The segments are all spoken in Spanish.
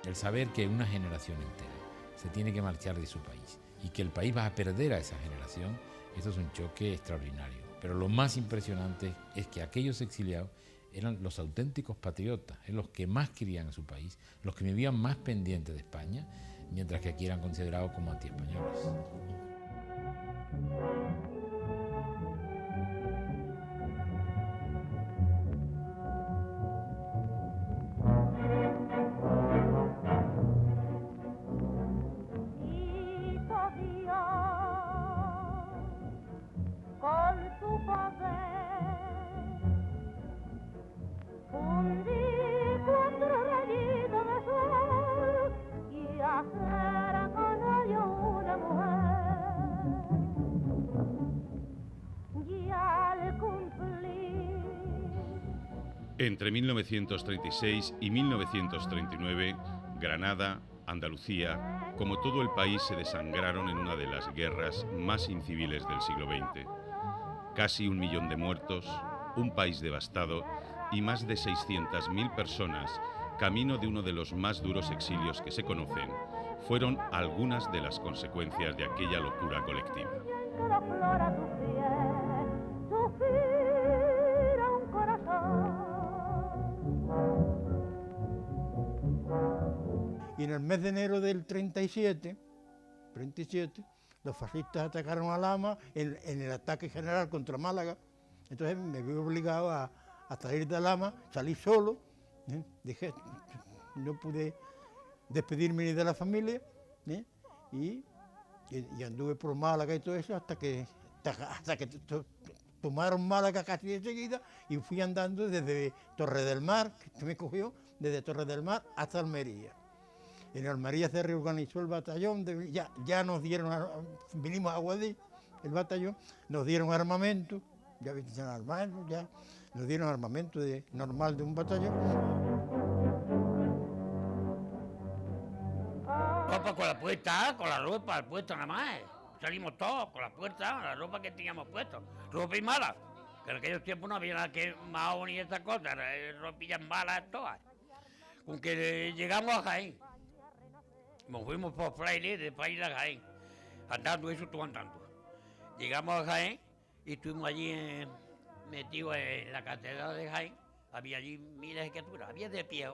el saber que una generación entera se tiene que marchar de su país y que el país va a perder a esa generación, esto es un choque extraordinario. Pero lo más impresionante es que aquellos exiliados eran los auténticos patriotas, los que más querían a su país, los que vivían más pendientes de España, mientras que aquí eran considerados como antiespañoles. Entre 1936 y 1939, Granada, Andalucía, como todo el país, se desangraron en una de las guerras más inciviles del siglo XX. Casi 1 millón de muertos, un país devastado y más de 600.000 personas, camino de uno de los más duros exilios que se conocen, fueron algunas de las consecuencias de aquella locura colectiva. Y en el mes de enero del 37, los fascistas atacaron a Lama en el ataque general contra Málaga. Entonces me vi obligado a salir de Lama, salí solo, no pude despedirme ni de la familia, y anduve por Málaga y todo eso hasta que tomaron Málaga casi enseguida, y fui andando desde Torre del Mar, que me cogió, desde Torre del Mar hasta Almería. En Almería se reorganizó el batallón, ya nos dieron, vinimos a Guadix, el batallón, nos dieron armamento, ya nos dieron armamento normal de un batallón. Pues con la puesta, con la ropa puesta nada más. Salimos todos con la puerta, la ropa que teníamos puesta, ropa y mala. Que en aquellos tiempos no había nada que más ni estas cosas, ropillas malas todas. Con que llegamos a Jaén. Nos fuimos por Fraile, de Fraile a Jaén, andando eso, todo andando. Llegamos a Jaén y estuvimos allí metidos en la catedral de Jaén. Había allí miles de criaturas, había de pie,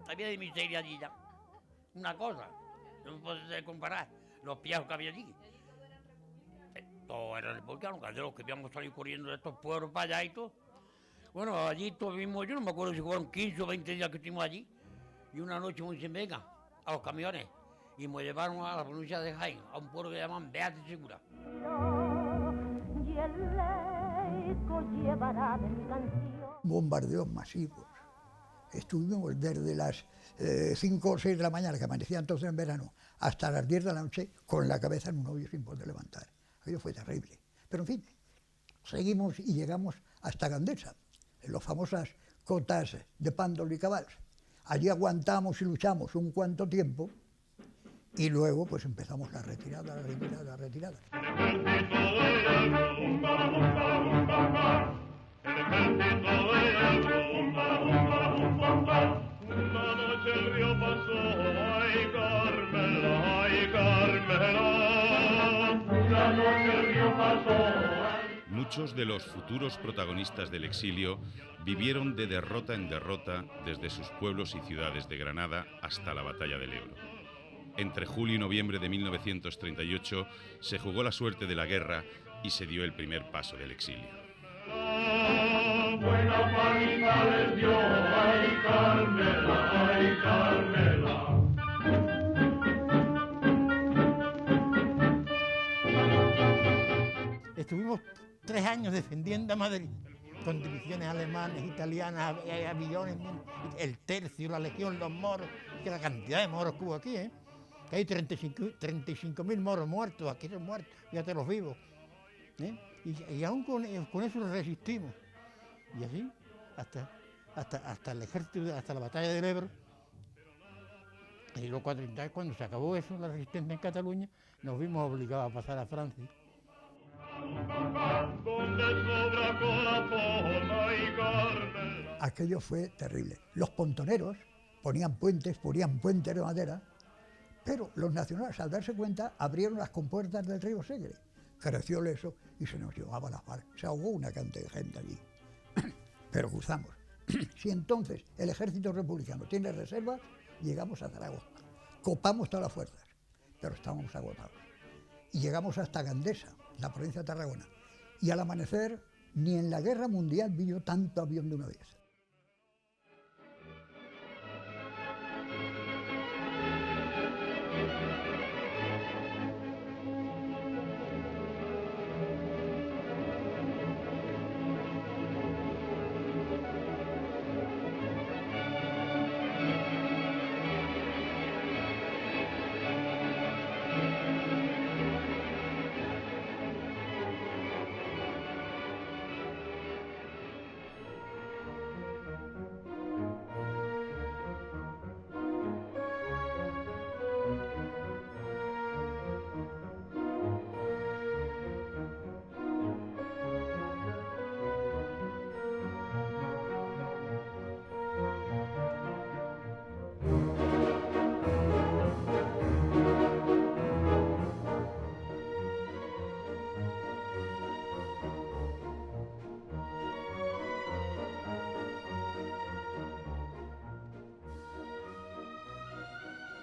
había de miseria allí ya. Una cosa, no puedes comparar los piejos que había allí. Todo era el volcán, de los que habíamos salido corriendo de estos pueblos para allá y todo. Bueno, allí estuvimos, yo no me acuerdo si fueron 15 o 20 días que estuvimos allí. Y una noche me dicen, venga, a los camiones, y me llevaron a la provincia de Jaén, a un pueblo que llaman Beate Segura. Bombardeos masivos. Estuvimos desde las 5 o 6 de la mañana, que amanecía entonces en verano, hasta las 10 de la noche con la cabeza en un hoyo sin poder levantar. Aquello fue terrible. Pero en fin, seguimos y llegamos hasta Gandesa, en las famosas cotas de Pándol y Cabals. Allí aguantamos y luchamos un cuanto tiempo y luego pues empezamos la retirada. Muchos de los futuros protagonistas del exilio vivieron de derrota en derrota desde sus pueblos y ciudades de Granada hasta la Batalla del Ebro. Entre julio y noviembre de 1938 se jugó la suerte de la guerra y se dio el primer paso del exilio. Estuvimos 3 años defendiendo a Madrid, con divisiones alemanas, italianas, aviones, el tercio, la legión, los moros, que la cantidad de moros que hubo aquí, que hay 35.000 moros muertos, aquí son muertos, fíjate los vivos, y aún con eso resistimos, y así, hasta el ejército, hasta la batalla del Ebro. Y luego cuando se acabó eso, la resistencia en Cataluña, nos vimos obligados a pasar a Francia. Aquello fue terrible. Los pontoneros ponían puentes de madera, pero los nacionales, al darse cuenta, abrieron las compuertas del río Segre. Creció el eso y se nos llevaba la mar. Se ahogó una cantidad de gente allí. Pero cruzamos. Si entonces el ejército republicano tiene reservas, llegamos a Zaragoza. Copamos todas las fuerzas, pero estábamos agotados. Y llegamos hasta Gandesa, la provincia de Tarragona. Y al amanecer, ni en la guerra mundial vi yo tanto avión de una vez.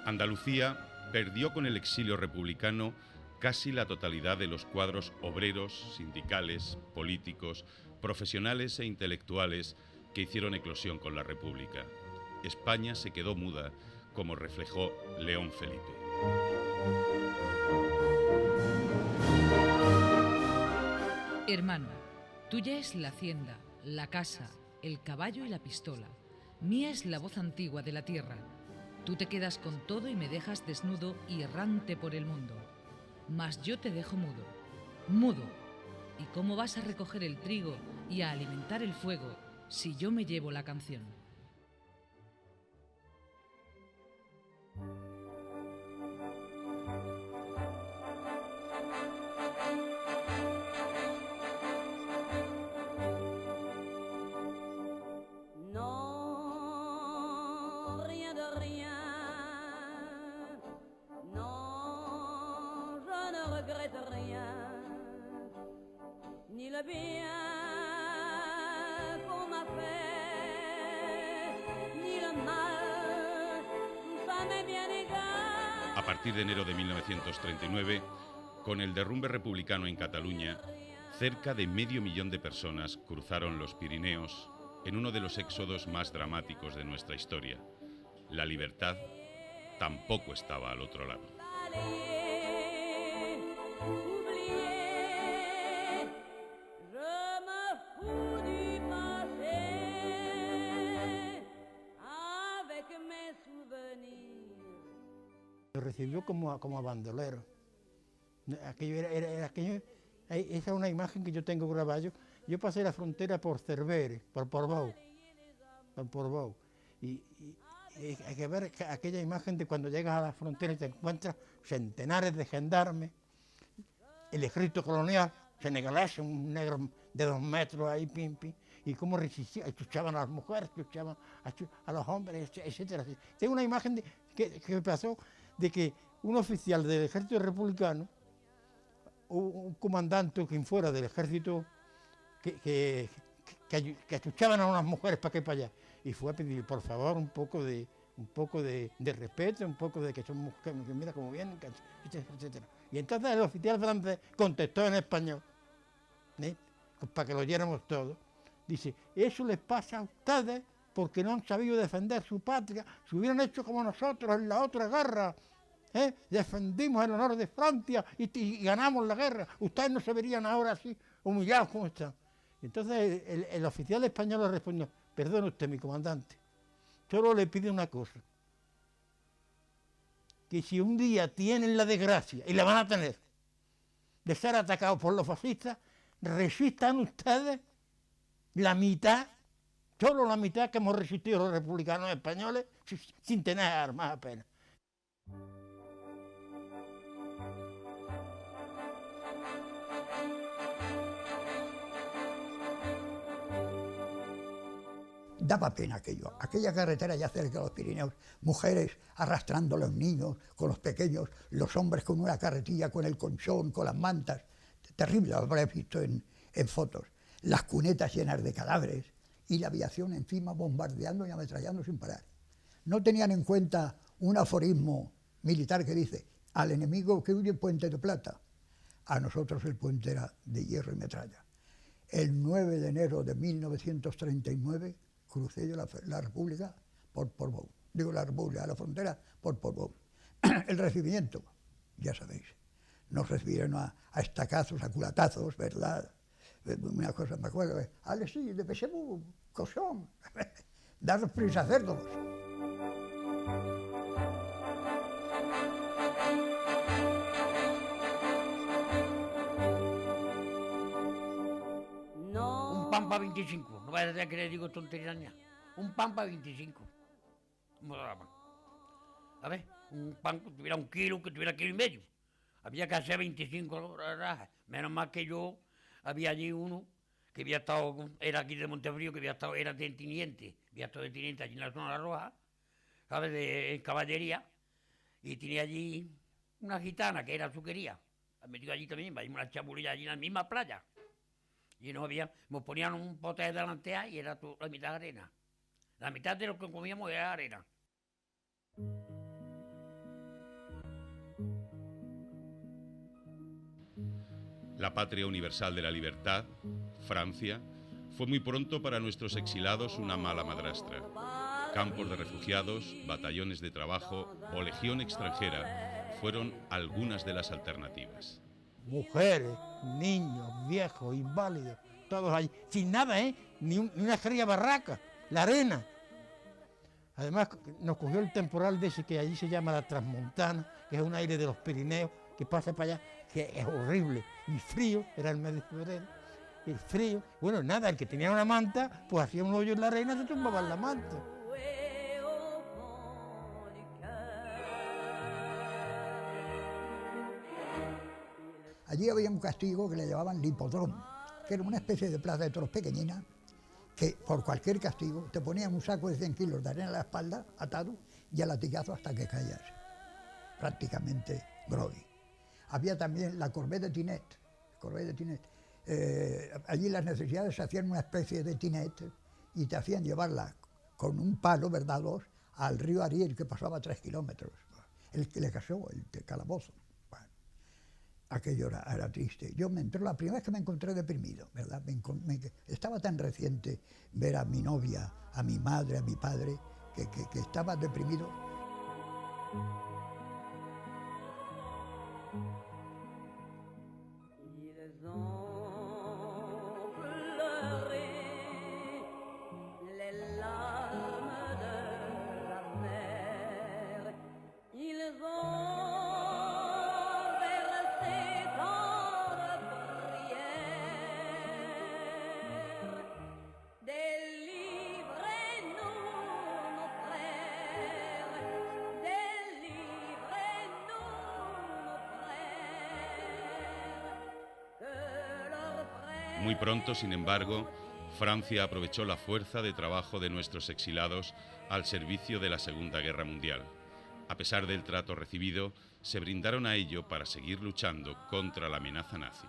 Andalucía perdió con el exilio republicano casi la totalidad de los cuadros obreros, sindicales, políticos, profesionales e intelectuales que hicieron eclosión con la República. España se quedó muda, como reflejó León Felipe. Hermano, tuya es la hacienda, la casa, el caballo y la pistola. Mía es la voz antigua de la tierra. Tú te quedas con todo y me dejas desnudo y errante por el mundo. Mas yo te dejo mudo, mudo. ¿Y cómo vas a recoger el trigo y a alimentar el fuego si yo me llevo la canción? A partir de enero de 1939, con el derrumbe republicano en Cataluña, cerca de 500.000 de personas cruzaron los Pirineos en uno de los éxodos más dramáticos de nuestra historia. La libertad tampoco estaba al otro lado. Lo recibió como a bandolero. Aquello esa es una imagen que yo tengo grabada. Yo pasé la frontera por Cervere, por Portbou. Y hay que ver aquella imagen de cuando llegas a la frontera y te encuentras centenares de gendarmes, el ejército colonial senegalés, un negro de 2 metros ahí, y cómo resistían, chuchaban a las mujeres, chuchaban a los hombres, etcétera. Tengo una imagen que pasó de que un oficial del ejército republicano, un comandante, quien fuera del ejército, que achuchaban a unas mujeres para aquí y para allá, y fue a pedir, por favor, un poco de respeto, un poco de que son mujeres, que mira cómo vienen, etcétera. Y entonces el oficial francés contestó en español, para que lo oyéramos todos, dice, eso les pasa a ustedes porque no han sabido defender su patria. Si hubieran hecho como nosotros en la otra guerra, defendimos el honor de Francia y ganamos la guerra, ustedes no se verían ahora así humillados como están. Entonces el oficial español le respondió, perdone usted, mi comandante, solo le pide una cosa, que si un día tienen la desgracia, y la van a tener, de ser atacados por los fascistas, resistan ustedes la mitad, solo la mitad que hemos resistido los republicanos españoles sin tener armas apenas. Daba pena aquello, aquella carretera ya cerca de los Pirineos, mujeres arrastrando a los niños con los pequeños, los hombres con una carretilla, con el colchón, con las mantas, terrible, lo habréis visto en fotos, las cunetas llenas de cadáveres y la aviación encima bombardeando y ametrallando sin parar. No tenían en cuenta un aforismo militar que dice: al enemigo que huye puente de plata. A nosotros el puente era de hierro y metralla. El 9 de enero de 1939 crucé yo la República por Portbou. Digo la República, la frontera por Portbou. El recibimiento, ya sabéis, nos recibieron a estacazos, a culatazos, ¿verdad? Una cosa, me acuerdo, allez, sí, dépêchez-vous, cochón, daros prisa, cerdos. Un pan para 25, no vaya a ser que le digo tonterías ni nada. Un pan para 25. ¿Cómo lo daban? A ver, un pan que tuviera 1 kilo, que tuviera 1,5 kilos. Había que hacer 25 rajas. Menos mal que yo, había allí uno que había estado, era aquí de Montefrío, que había estado, era de teniente, había estado de teniente allí en la zona roja, ¿sabes?, en caballería, y tenía allí una gitana que era su quería. La metió allí también, hay una chabulilla allí en la misma playa. Y no había, nos ponían un pote de delantea y era la mitad de arena. La mitad de lo que comíamos era arena. La patria universal de la libertad, Francia, fue muy pronto para nuestros exilados una mala madrastra. Campos de refugiados, batallones de trabajo o legión extranjera fueron algunas de las alternativas. Mujeres, niños, viejos, inválidos, todos allí, sin nada, ni una fría barraca, la arena. Además, nos cogió el temporal de ese que allí se llama la Transmontana, que es un aire de los Pirineos, que pasa para allá, que es horrible. Y frío, era el mes de febrero, el frío. Bueno, nada, el que tenía una manta, pues hacía un hoyo en la arena, se tumbaba en la manta. Allí había un castigo que le llamaban l'hipódromo, que era una especie de plaza de toros pequeñina, que por cualquier castigo te ponían un saco de 100 kilos de arena en la espalda, atado, y a latigazo hasta que caías, prácticamente groggy. Había también la corvée de Tinet. Allí las necesidades se hacían una especie de tinet y te hacían llevarla con un palo, ¿verdad?, al río Ariel, que pasaba 3 kilómetros. El que le casó, el calabozo. Bueno, aquello era triste. Yo me entró la primera vez que me encontré deprimido, ¿verdad? Estaba tan reciente ver a mi novia, a mi madre, a mi padre, que estaba deprimido. Muy pronto, sin embargo, Francia aprovechó la fuerza de trabajo de nuestros exilados al servicio de la Segunda Guerra Mundial. A pesar del trato recibido, se brindaron a ello para seguir luchando contra la amenaza nazi.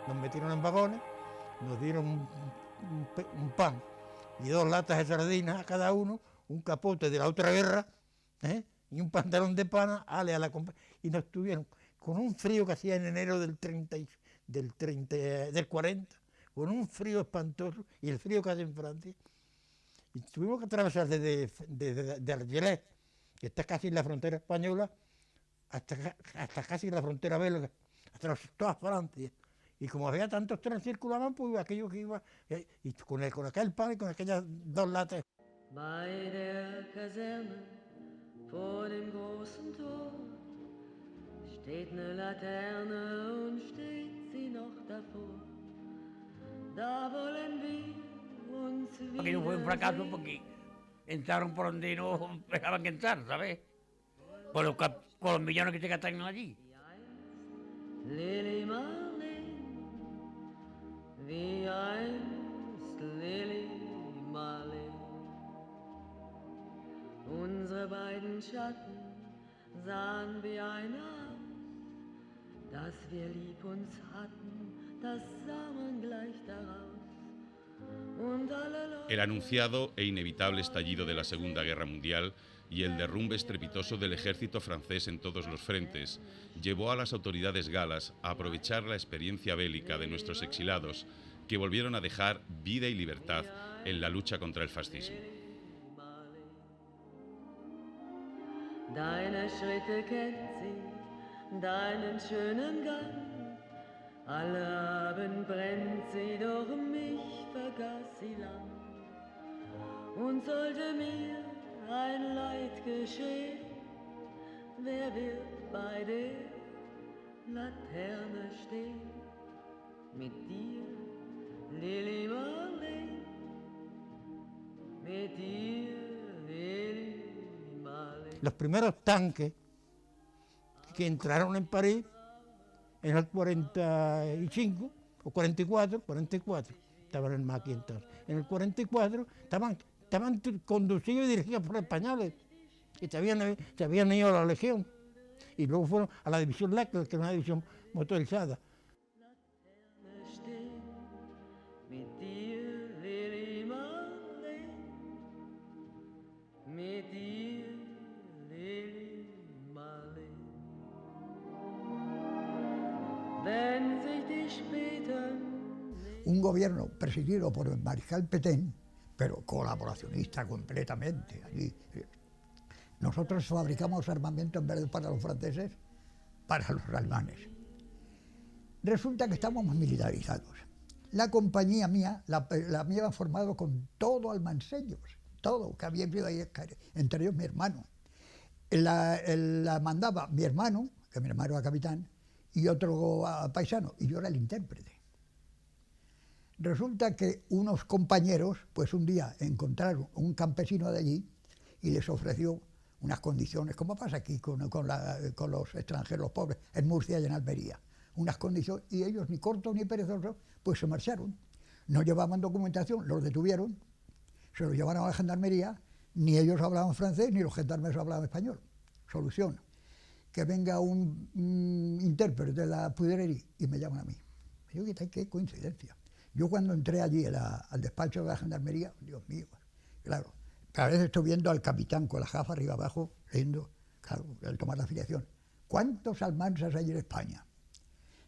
Nos metieron en vagones, nos dieron un pan y 2 latas de sardinas a cada uno, un capote de la otra guerra, y un pantalón de pana, y nos tuvieron con un frío que hacía en enero del 40, con un frío espantoso, y el frío que hace en Francia, y tuvimos que atravesar desde Argelès, que está casi en la frontera española, hasta casi la frontera belga, hasta toda Francia. Y como había tantos trenes circulaban, pues aquello que iba, y con aquel pan y con aquellas 2 latas. Bei der Kaserne vor dem großen Tor steht eine Laterne und steht sie noch davor. Da wollen wir uns Aquello fue un fracaso porque entraron por donde no dejaban que entrar, ¿sabes? Con los millones que se gastaron allí. Lili Marleen, wie einst Lili Marleen. Unsere beiden Schatten sahen wie eine aus, dass wir lieb uns hatten, das sah man gleich daraus. Und alle Leute. El anunciado e inevitable estallido de la Segunda Guerra Mundial y el derrumbe estrepitoso del ejército francés en todos los frentes llevó a las autoridades galas a aprovechar la experiencia bélica de nuestros exilados, que volvieron a dejar vida y libertad en la lucha contra el fascismo. Deine Schritte kennt sie, deinen schönen Gang. Alle Abend brennt sie, doch mich vergaß sie lang. Und sollte mir ein Leid geschehen, wer wird bei der Laterne stehen? Mit dir, Lili Marleen, mit dir, Lili Marleen. Los primeros tanques que entraron en París en el 45 o 44, estaban en el Maquis entonces. En el 44 estaban conducidos y dirigidos por españoles, que se habían ido a la Legión, y luego fueron a la división Leclerc, que era una división motorizada. Un gobierno presidido por el mariscal Pétain, pero colaboracionista completamente. Allí. Nosotros fabricamos armamento en vez de para los franceses, para los alemanes. Resulta que estábamos militarizados. La compañía mía, la mía iba formado con todo almanseños, todo, que había vivido ahí, entre ellos mi hermano. La mandaba mi hermano, que mi hermano era capitán, y otro paisano, y yo era el intérprete. Resulta que unos compañeros, pues un día encontraron un campesino de allí y les ofreció unas condiciones, como pasa aquí con los extranjeros, los pobres, en Murcia y en Almería, unas condiciones, y ellos, ni cortos ni perezosos, pues se marcharon. No llevaban documentación, los detuvieron, se los llevaron a la gendarmería, ni ellos hablaban francés, ni los gendarmes hablaban español. Solución, que venga un intérprete de la Poudrerie y me llaman a mí. Me digo, qué coincidencia. Yo cuando entré allí al despacho de la gendarmería, Dios mío, claro, cada vez estoy viendo al capitán con las gafas arriba abajo, leyendo, claro, al tomar la afiliación. ¿Cuántos almansas hay en España?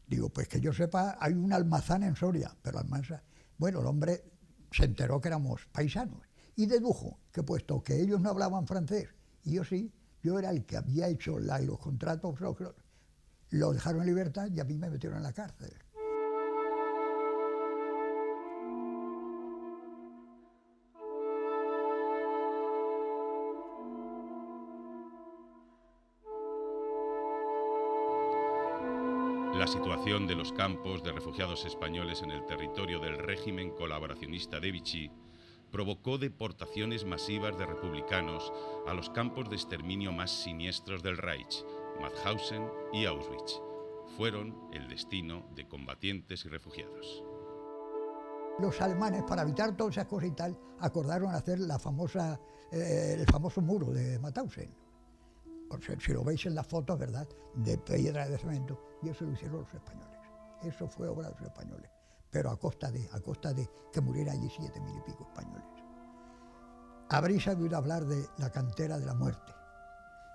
Digo, pues que yo sepa, hay un almazán en Soria, pero almansa. Bueno, el hombre se enteró que éramos paisanos y dedujo que puesto que ellos no hablaban francés y yo sí, yo era el que había hecho los contratos, lo dejaron en libertad y a mí me metieron en la cárcel. La situación de los campos de refugiados españoles en el territorio del régimen colaboracionista de Vichy provocó deportaciones masivas de republicanos a los campos de exterminio más siniestros del Reich, Mauthausen y Auschwitz. Fueron el destino de combatientes y refugiados. Los alemanes, para evitar todas esas cosas y tal, acordaron hacer el famoso muro de Mauthausen. O sea, si lo veis en las fotos, ¿verdad?, de piedra de cemento, y eso lo hicieron los españoles. Eso fue obra de los españoles, pero a costa de que murieran allí 7.000 y pico españoles. Habréis oído hablar de la cantera de la muerte.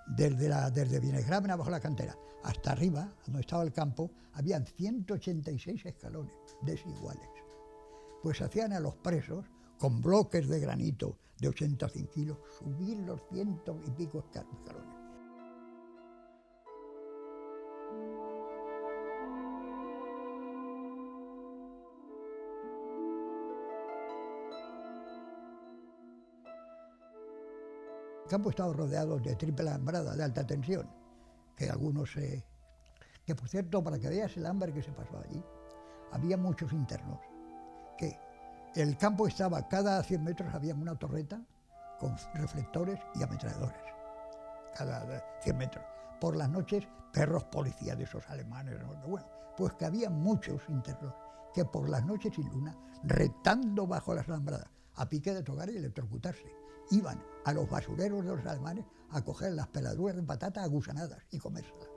Desde Vinegrávena, abajo la cantera, hasta arriba, donde estaba el campo, habían 186 escalones desiguales. Pues hacían a los presos, con bloques de granito de 80 o 100 kilos, subir los 100 y pico escalones. El campo estaba rodeado de triple alambrada de alta tensión, que algunos... que por cierto, para que veas el hambre que se pasó allí, había muchos internos, que el campo estaba, cada 100 metros había una torreta con reflectores y ametralladores, cada 100 metros. Por las noches, perros policías de esos alemanes, bueno, pues que había muchos internos que por las noches sin luna, retando bajo las alambradas, a pique de tocar y electrocutarse, iban a los basureros de los alemanes a coger las peladuras de patata agusanadas y comérselas.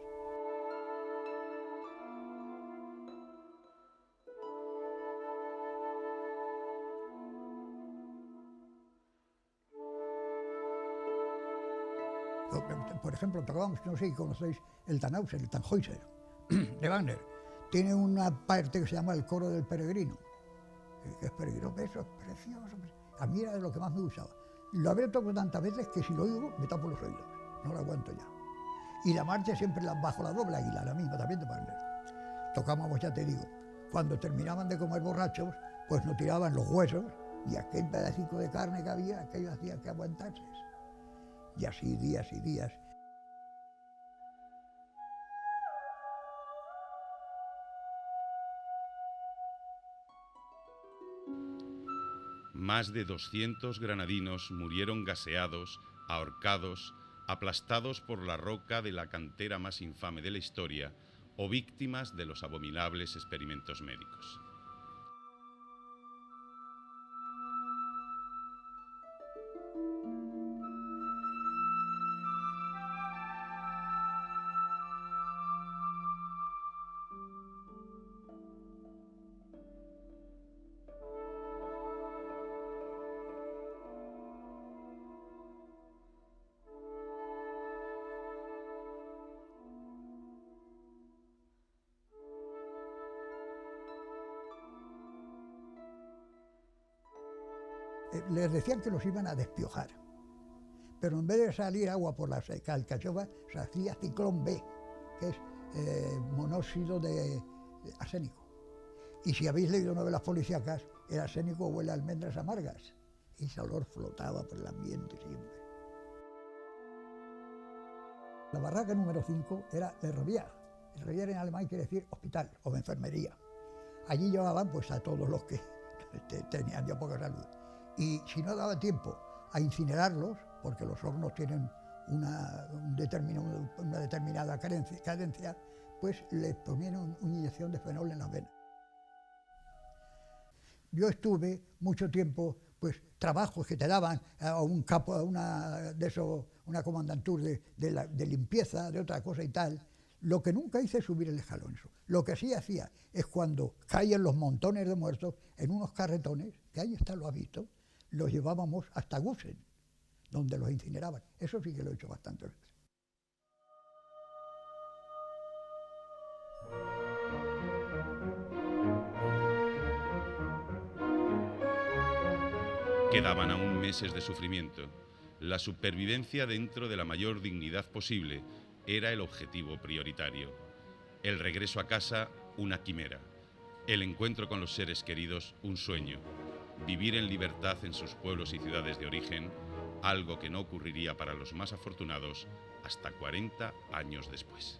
Por ejemplo, tocábamos, no sé si conocéis el Tannhäuser, el Tannhäuser de Wagner. Tiene una parte que se llama el coro del peregrino. Que es peregrino, eso es precioso. A mí era de lo que más me gustaba. Lo habré tocado tantas veces que si lo oigo me tapo los oídos, no lo aguanto ya. Y la marcha siempre bajo la doble águila, la misma también de Wagner. Tocábamos, ya te digo, cuando terminaban de comer borrachos, pues nos tiraban los huesos y aquel pedacito de carne que había, aquello hacía que aguantases. Y así días y días. Más de 200 granadinos murieron gaseados, ahorcados, aplastados por la roca de la cantera más infame de la historia o víctimas de los abominables experimentos médicos. Les decían que los iban a despiojar, pero en vez de salir agua por las alcachofas, se hacía ciclón B, que es monóxido de arsénico. Y si habéis leído novelas policíacas, el arsénico huele a almendras amargas, y ese olor flotaba por el ambiente siempre. La barraca número 5 era de Revier. El Revier en alemán quiere decir hospital o enfermería. Allí llevaban pues a todos los que tenían ya poca salud. Y si no daba tiempo a incinerarlos, porque los hornos tienen una determinada cadencia, pues les ponían una inyección de fenol en las venas. Yo estuve mucho tiempo, pues trabajos que te daban a un capo, a una comandantur de limpieza, de otra cosa y tal. Lo que nunca hice es subir el escalón. Lo que sí hacía es cuando caían los montones de muertos en unos carretones, que ahí está, lo ha visto, los llevábamos hasta Gusen, donde los incineraban. Eso sí que lo he hecho bastante veces. Quedaban aún meses de sufrimiento. La supervivencia dentro de la mayor dignidad posible era el objetivo prioritario. El regreso a casa, una quimera. El encuentro con los seres queridos, un sueño. Vivir en libertad en sus pueblos y ciudades de origen, algo que no ocurriría para los más afortunados hasta 40 años después.